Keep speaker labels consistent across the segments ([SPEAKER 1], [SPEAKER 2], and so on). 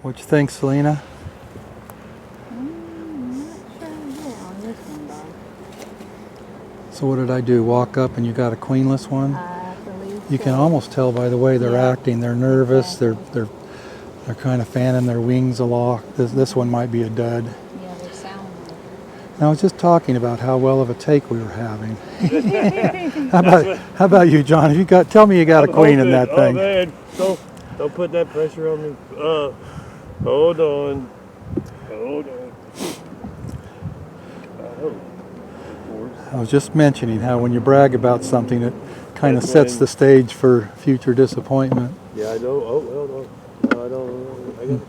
[SPEAKER 1] What you think, Selena?
[SPEAKER 2] I'm not sure yet on this one, Bob.
[SPEAKER 1] So what did I do? Walk up and you got a queenless one?
[SPEAKER 2] I believe
[SPEAKER 1] You
[SPEAKER 2] so.
[SPEAKER 1] can almost tell by the way they're
[SPEAKER 2] Yeah,
[SPEAKER 1] acting. They're nervous.
[SPEAKER 2] exactly.
[SPEAKER 1] They're kind of fanning their wings aloft. This one might be a dud.
[SPEAKER 2] Yeah, they sound
[SPEAKER 1] And I was just talking about how well of a take we were having.
[SPEAKER 2] like.
[SPEAKER 1] How about you, John? If you tell me you got a queen in that thing.
[SPEAKER 3] Oh man, don't put that pressure on me. Hold on.
[SPEAKER 1] I was just mentioning how when you brag about something, it kind of
[SPEAKER 3] That's
[SPEAKER 1] sets
[SPEAKER 3] when-
[SPEAKER 1] the stage for future disappointment.
[SPEAKER 3] Yeah, I know. Oh well, no, I don't. I got.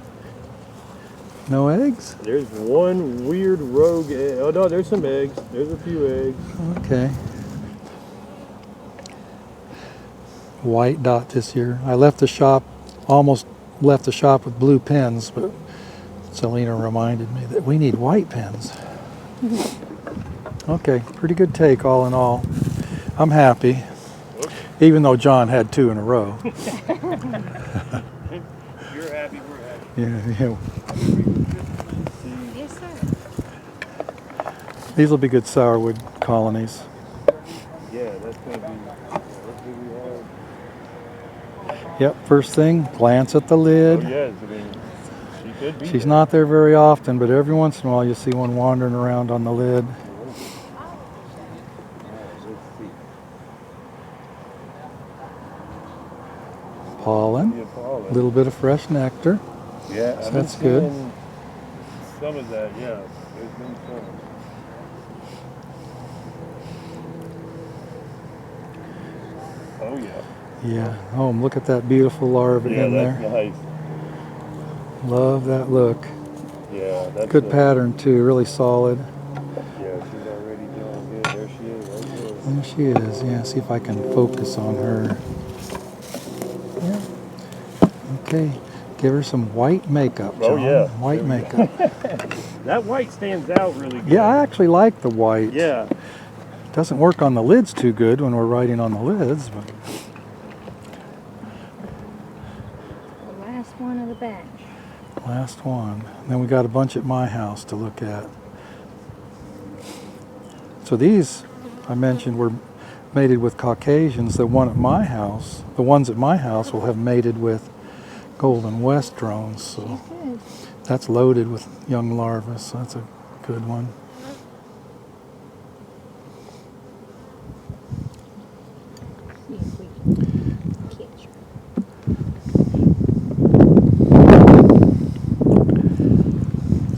[SPEAKER 1] No eggs?
[SPEAKER 3] There's one weird rogue egg. Oh no, there's some eggs. There's a few eggs.
[SPEAKER 1] Okay. White dot this year. I almost left the shop with blue pens, but Selena reminded me that we need white pens. Okay, pretty good take all in all. I'm happy, even though John had 2 in a row.
[SPEAKER 3] You're happy, we're happy.
[SPEAKER 1] Yeah.
[SPEAKER 2] Yes, sir.
[SPEAKER 1] These will be good sourwood colonies.
[SPEAKER 3] Yeah, that's gonna be. What do we have?
[SPEAKER 1] Yep, first thing, glance at the
[SPEAKER 3] Oh
[SPEAKER 1] lid.
[SPEAKER 3] yes, I mean, she could be.
[SPEAKER 1] She's
[SPEAKER 3] there.
[SPEAKER 1] not there very often, but every once in a while you see one wandering around on the lid.
[SPEAKER 3] Let's see.
[SPEAKER 1] Pollen,
[SPEAKER 3] Yeah, pollen.
[SPEAKER 1] a little bit of fresh nectar.
[SPEAKER 3] Yeah,
[SPEAKER 1] So
[SPEAKER 3] I've
[SPEAKER 1] that's
[SPEAKER 3] been
[SPEAKER 1] good.
[SPEAKER 3] seeing some of that. Yeah, there's been some. Oh yeah.
[SPEAKER 1] Yeah. Oh, look at that beautiful larva
[SPEAKER 3] Yeah,
[SPEAKER 1] in
[SPEAKER 3] that's
[SPEAKER 1] there.
[SPEAKER 3] nice.
[SPEAKER 1] Love that look.
[SPEAKER 3] Yeah, that's
[SPEAKER 1] Good pattern too, really solid.
[SPEAKER 3] Yeah, she's already doing good. There she is, right there.
[SPEAKER 1] There she is. Yeah, see if I can focus on her. Yeah. Okay. Give her some white makeup, John.
[SPEAKER 3] Oh, yeah.
[SPEAKER 1] White makeup.
[SPEAKER 3] That white stands out really good.
[SPEAKER 1] Yeah, I actually like the white.
[SPEAKER 3] Yeah.
[SPEAKER 1] Doesn't work on the lids too good when we're writing on the lids, but
[SPEAKER 2] The last one of the batch.
[SPEAKER 1] last one. Then we got a bunch at my house to look at. So these I mentioned were mated with Caucasians. The ones at my house will have mated with Golden West drones. So
[SPEAKER 2] Good.
[SPEAKER 1] that's loaded with young larvae, so that's a good one.
[SPEAKER 2] See if we can catch her.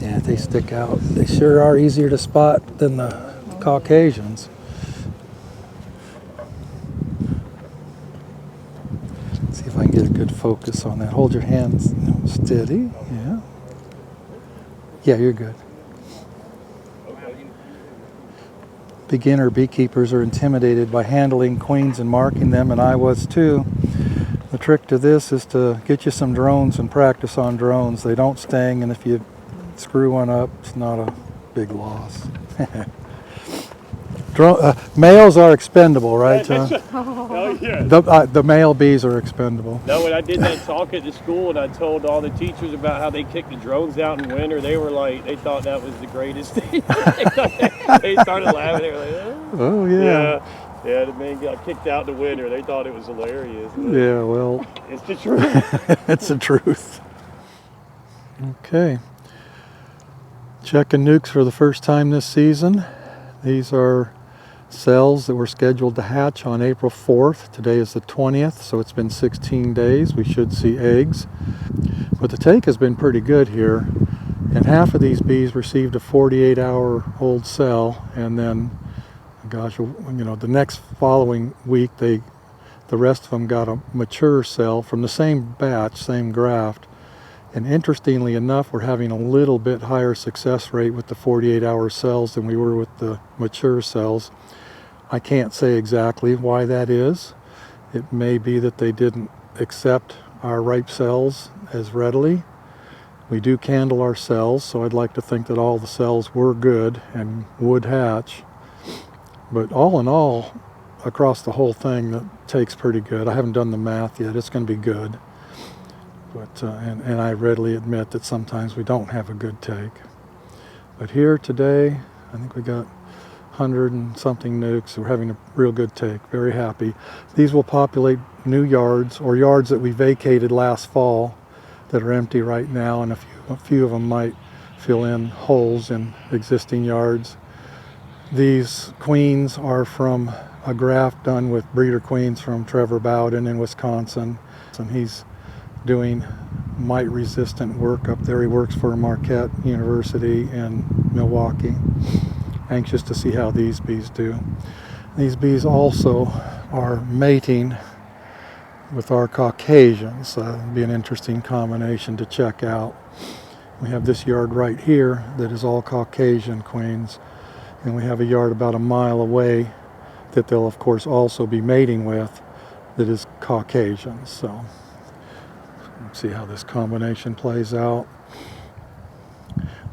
[SPEAKER 1] Yeah, they stick out. They sure are easier to spot than the Caucasians. See if I can get a good focus on that. Hold your hands steady. Yeah. Yeah, you're good. Beginner beekeepers are intimidated by handling queens and marking them, and I was too. The trick to this is to get you some drones and practice on drones. They don't sting, and if you screw one up, it's not a big loss. Males are expendable, right, John?
[SPEAKER 3] Oh yeah.
[SPEAKER 1] The male bees are expendable.
[SPEAKER 3] No, when I did that talk at the school and I told all the teachers about how they kicked the drones out in winter, they were like, they thought that was the greatest thing. They started laughing. They were like,
[SPEAKER 1] Oh, yeah.
[SPEAKER 3] Yeah, the man got kicked out in the winter. They thought it was hilarious. But
[SPEAKER 1] Yeah, well,
[SPEAKER 3] it's the truth.
[SPEAKER 1] it's the truth. Okay. Checking nukes for the first time this season. These are cells that were scheduled to hatch on April 4th. Today is the 20th, so it's been 16 days. We should see eggs. But the take has been pretty good here. And half of these bees received a 48-hour-old cell, and then, gosh, the next following week, the rest of them got a mature cell from the same batch, same graft. And interestingly enough, we're having a little bit higher success rate with the 48-hour cells than we were with the mature cells. I can't say exactly why that is. It may be that they didn't accept our ripe cells as readily. We do candle our cells, so I'd like to think that all the cells were good and would hatch. But all in all, across the whole thing, that takes pretty good. I haven't done the math yet. It's going to be good. But and I readily admit that sometimes we don't have a good take. But here today, I think we got 100 and something nukes. We're having a real good take. Very happy. These will populate new yards or yards that we vacated last fall that are empty right now, and a few of them might fill in holes in existing yards. These queens are from a graft done with breeder queens from Trevor Bowden in Wisconsin, and he's doing mite resistant work up there. He works for Marquette University in Milwaukee. Anxious to see how these bees do. These bees also are mating with our Caucasians. It'd be an interesting combination to check out. We have this yard right here that is all Caucasian queens, and we have a yard about a mile away that they'll of course also be mating with that is Caucasian. So let's see how this combination plays out.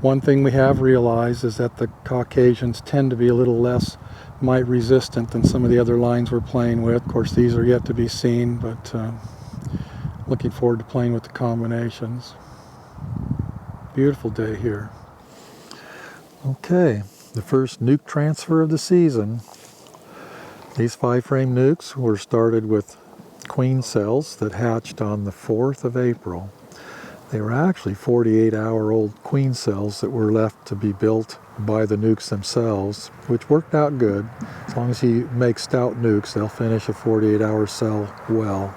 [SPEAKER 1] One thing we have realized is that the Caucasians tend to be a little less mite resistant than some of the other lines we're playing with. Of course, these are yet to be seen, but looking forward to playing with the combinations. Beautiful day here. Okay, the first nuke transfer of the season. These 5-frame nukes were started with queen cells that hatched on the 4th of April. They were actually 48-hour-old queen cells that were left to be built by the nukes themselves, which worked out good. As long as you make stout nukes, they'll finish a 48-hour cell well.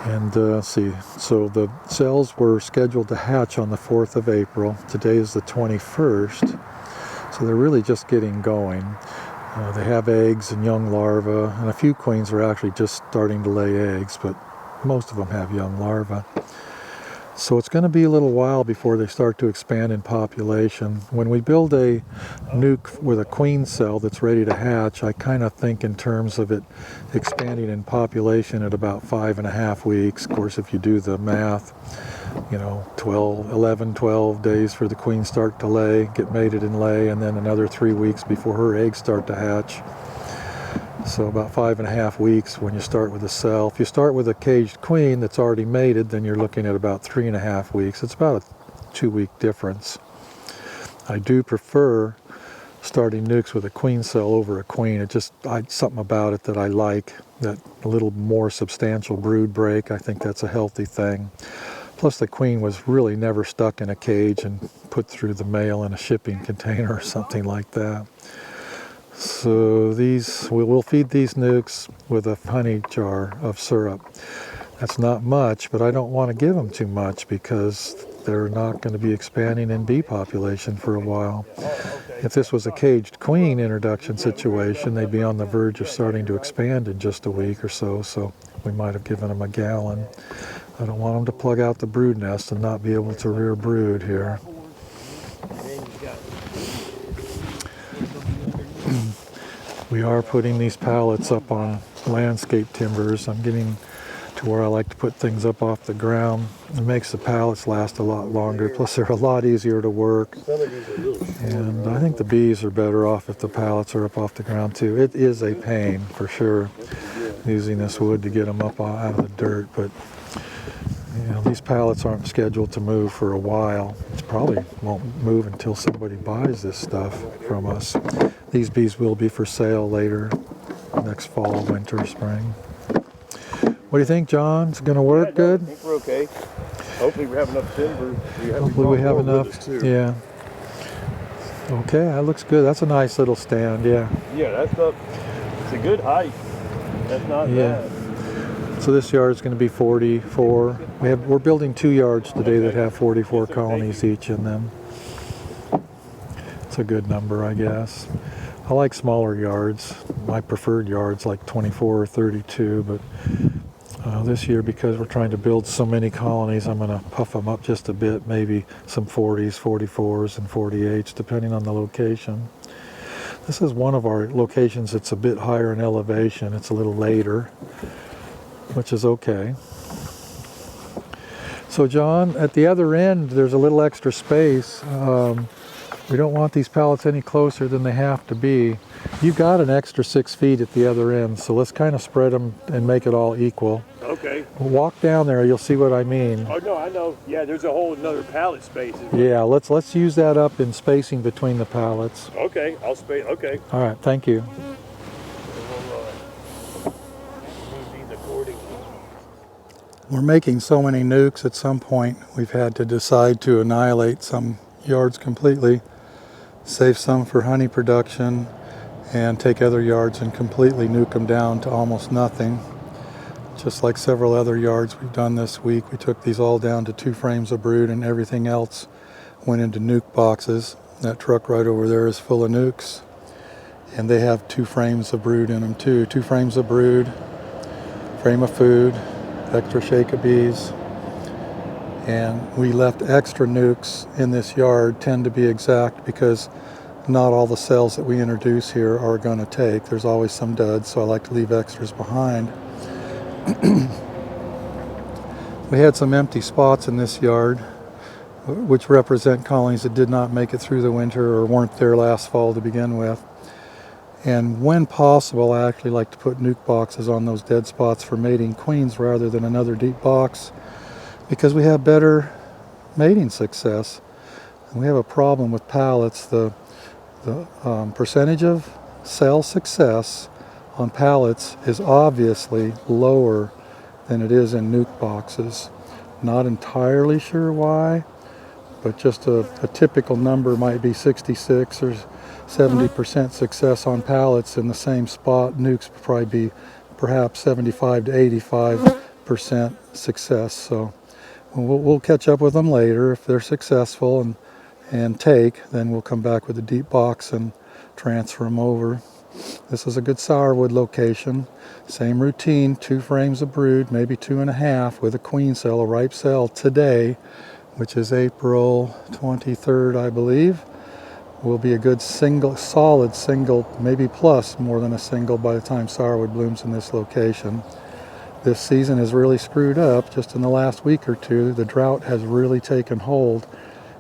[SPEAKER 1] And let's see, so the cells were scheduled to hatch on the 4th of April. Today is the 21st, so they're really just getting going. They have eggs and young larvae, and a few queens are actually just starting to lay eggs, but most of them have young larvae. So it's going to be a little while before they start to expand in population. When we build a nuke with a queen cell that's ready to hatch, I kind of think in terms of it expanding in population at about 5.5 weeks. Of course, if you do the math, 11, 12 days for the queen start to lay, get mated and lay, and then another 3 weeks before her eggs start to hatch. So about 5.5 weeks when you start with a cell. If you start with a caged queen that's already mated, then you're looking at about 3.5 weeks. It's about a 2-week difference. I do prefer starting nukes with a queen cell over a queen. Something about it that I like, that a little more substantial brood break. I think that's a healthy thing. Plus the queen was really never stuck in a cage and put through the mail in a shipping container or something like that. So we'll feed these nukes with a honey jar of syrup. That's not much, but I don't want to give them too much because they're not going to be expanding in bee population for a while. If this was a caged queen introduction situation, they'd be on the verge of starting to expand in just a week or so, so we might have given them a gallon. I don't want them to plug out the brood nest and not be able to rear brood here. We are putting these pallets up on landscape timbers. I'm getting to where I like to put things up off the ground. It makes the pallets last a lot longer, plus they're a lot easier to work. And I think the bees are better off if the pallets are up off the ground too. It is a pain for sure, using this wood to get them up out of the dirt, but these pallets aren't scheduled to move for a while. It probably won't move until somebody buys this stuff from us. These bees will be for sale later, next fall, winter, spring. What do you think, John? Is it going to work good?
[SPEAKER 3] I think we're okay. Hopefully we have enough timber.
[SPEAKER 1] Hopefully we have enough. Yeah. Okay, that looks good. That's a nice little stand, yeah.
[SPEAKER 3] Yeah, it's a good height. That's not bad.
[SPEAKER 1] So this yard is going to be 44. We're building 2 yards today that have 44 colonies each in them. It's a good number, I guess. I like smaller yards. My preferred yards like 24 or 32, but this year, because we're trying to build so many colonies, I'm going to puff them up just a bit, maybe some 40s, 44s, and 48s, depending on the location. This is one of our locations that's a bit higher in elevation. It's a little later, which is okay. So John, at the other end, there's a little extra space. We don't want these pallets any closer than they have to be. You've got an extra 6 feet at the other end, so let's kind of spread them and make it all equal.
[SPEAKER 3] Okay.
[SPEAKER 1] Walk down there, you'll see what I mean.
[SPEAKER 3] Oh no, I know. Yeah, there's a whole another pallet space.
[SPEAKER 1] Yeah, let's use that up in spacing between the pallets.
[SPEAKER 3] Okay, I'll space. Okay.
[SPEAKER 1] All right, thank you. We're making so many nukes, at some point we've had to decide to annihilate some yards completely, save some for honey production, and take other yards and completely nuke them down to almost nothing. Just like several other yards we've done this week, we took these all down to 2 frames of brood, and everything else went into nuke boxes. That truck right over there is full of nukes, and they have 2 frames of brood in them too. 2 frames of brood, frame of food, extra shake of bees, and we left extra nukes in this yard, 10 to be exact, because not all the cells that we introduce here are going to take. There's always some duds, so I like to leave extras behind. We had some empty spots in this yard, which represent colonies that did not make it through the winter or weren't there last fall to begin with. And when possible, I actually like to put nuke boxes on those dead spots for mating queens rather than another deep box, because we have better mating success. And we have a problem with pallets. The percentage of cell success on pallets is obviously lower than it is in nuke boxes. Not entirely sure why, but just a typical number might be 66 or 70% success on pallets in the same spot. Nukes would probably be perhaps 75 to 85% success. So we'll catch up with them later. If they're successful and take, then we'll come back with a deep box and transfer them over. This is a good sourwood location. Same routine, 2 frames of brood, maybe 2.5 with a queen cell, a ripe cell today, which is April 23rd, I believe. Will be a good single, solid single, maybe plus more than a single by the time sourwood blooms in this location. This season is really screwed up. Just in the last week or two, the drought has really taken hold.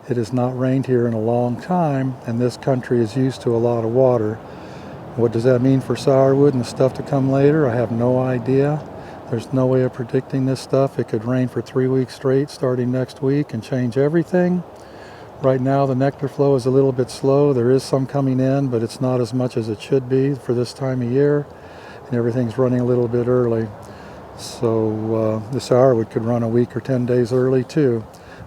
[SPEAKER 1] It has not rained here in a long time, and this country is used to a lot of water. What does that mean for sourwood and the stuff to come later? I have no idea. There's no way of predicting this stuff. It could rain for 3 weeks straight starting next week and change everything. Right now the nectar flow is a little bit slow. There is some coming in, but it's not as much as it should be for this time of year, and everything's running a little bit early. So the sourwood could run a week or 10 days early too.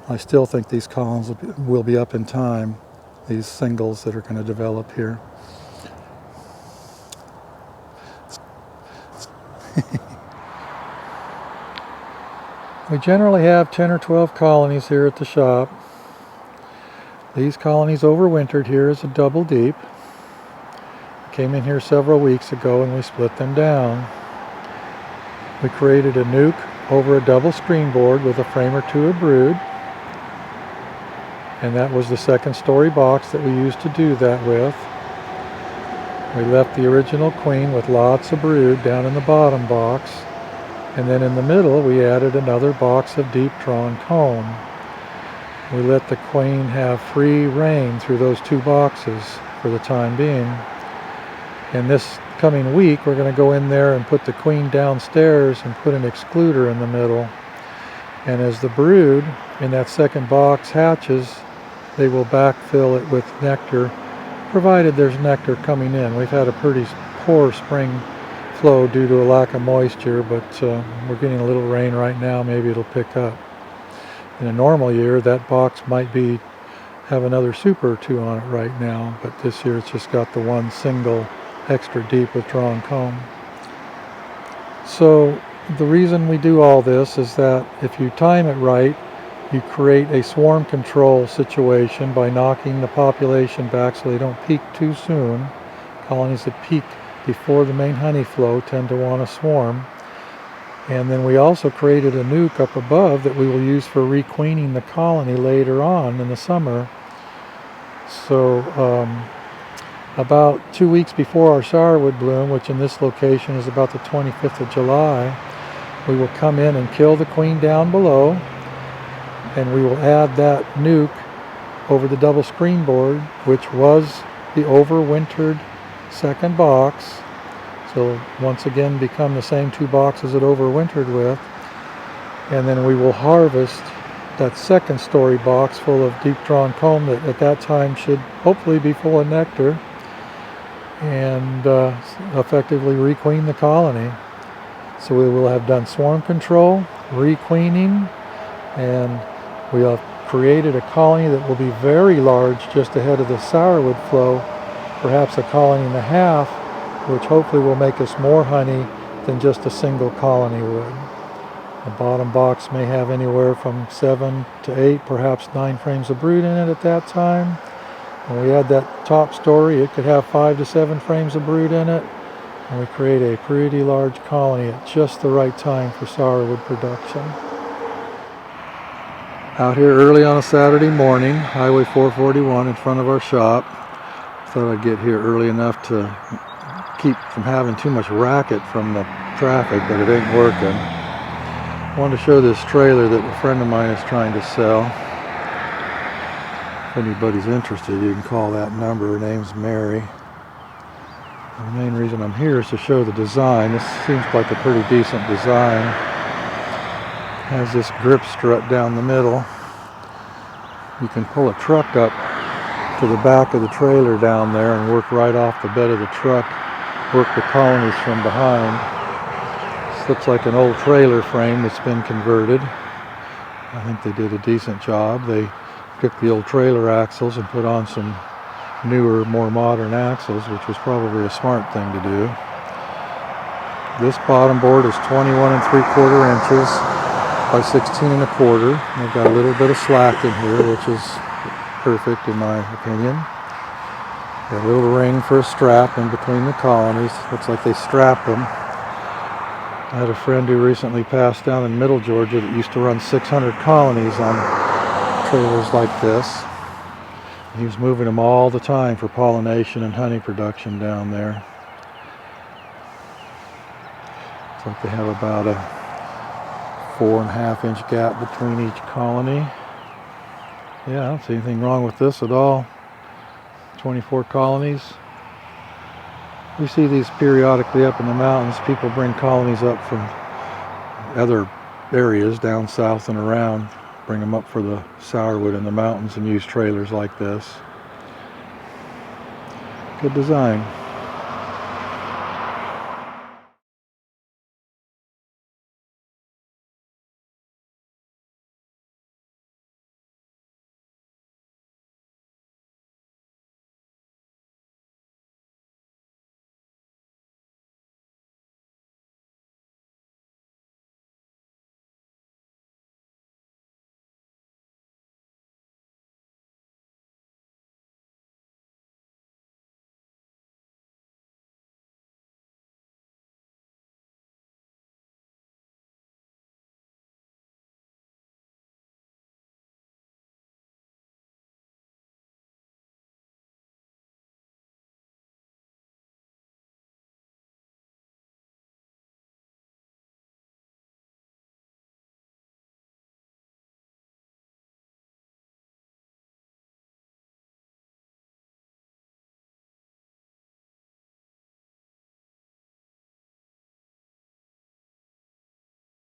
[SPEAKER 1] I still think these columns will be up in time, these singles that are going to develop here. We generally have 10 or 12 colonies here at the shop. These colonies overwintered here as a double deep. Came in here several weeks ago and we split them down. We created a nuke over a double screen board with a frame or 2 of brood. And that was the 2nd story box that we used to do that with. We left the original queen with lots of brood down in the bottom box. And then in the middle we added another box of deep drawn comb. We let the queen have free reign through those 2 boxes for the time being. And this coming week we're going to go in there and put the queen downstairs and put an excluder in the middle. And as the brood in that 2nd box hatches, they will backfill it with nectar, provided there's nectar coming in. We've had a pretty poor spring flow due to a lack of moisture, but we're getting a little rain right now. Maybe it'll pick up. In a normal year, that box might have another super or 2 on it right now, but this year it's just got the 1 single extra deep with drawn comb. So the reason we do all this is that if you time it right, you create a swarm control situation by knocking the population back so they don't peak too soon. Colonies that peak before the main honey flow tend to want to swarm. And then we also created a nuke up above that we will use for requeening the colony later on in the summer. So about 2 weeks before our sourwood bloom, which in this location is about the 25th of July, we will come in and kill the queen down below, and we will add that nuke over the double screen board, which was the overwintered second box. So once again become the same 2 boxes it overwintered with. And then we will harvest that second story box full of deep drawn comb that at that time should hopefully be full of nectar, and effectively requeen the colony. So we will have done swarm control, requeening, and we have created a colony that will be very large just ahead of the sourwood flow, perhaps a colony and a half, which hopefully will make us more honey than just a single colony would. The bottom box may have anywhere from 7 to 8, perhaps 9 frames of brood in it at that time. When we add that top story, it could have 5 to 7 frames of brood in it, and we create a pretty large colony at just the right time for sourwood production. Out here early on a Saturday morning, Highway 441 in front of our shop. Thought I'd get here early enough to keep from having too much racket from the traffic, but it ain't working. I wanted to show this trailer that a friend of mine is trying to sell. If anybody's interested, you can call that number. Her name's Mary. The main reason I'm here is to show the design. This seems like a pretty decent design. Has this grip strut down the middle. You can pull a truck up to the back of the trailer down there and work right off the bed of the truck, work the colonies from behind. This looks like an old trailer frame that's been converted. I think they did a decent job. They took the old trailer axles and put on some newer, more modern axles, which was probably a smart thing to do. This bottom board is 21 3/4 inches by 16 1/4. They've got a little bit of slack in here, which is perfect in my opinion. Got a little ring for a strap in between the colonies. Looks like they strapped them. I had a friend who recently passed down in Middle Georgia that used to run 600 colonies on trailers like this. He was moving them all the time for pollination and honey production down there. Looks like they have about a 4.5 inch gap between each colony. Yeah, I don't see anything wrong with this at all. 24 colonies. We see these periodically up in the mountains. People bring colonies up from other areas down south and around, bring them up for the sourwood in the mountains and use trailers like this. Good design.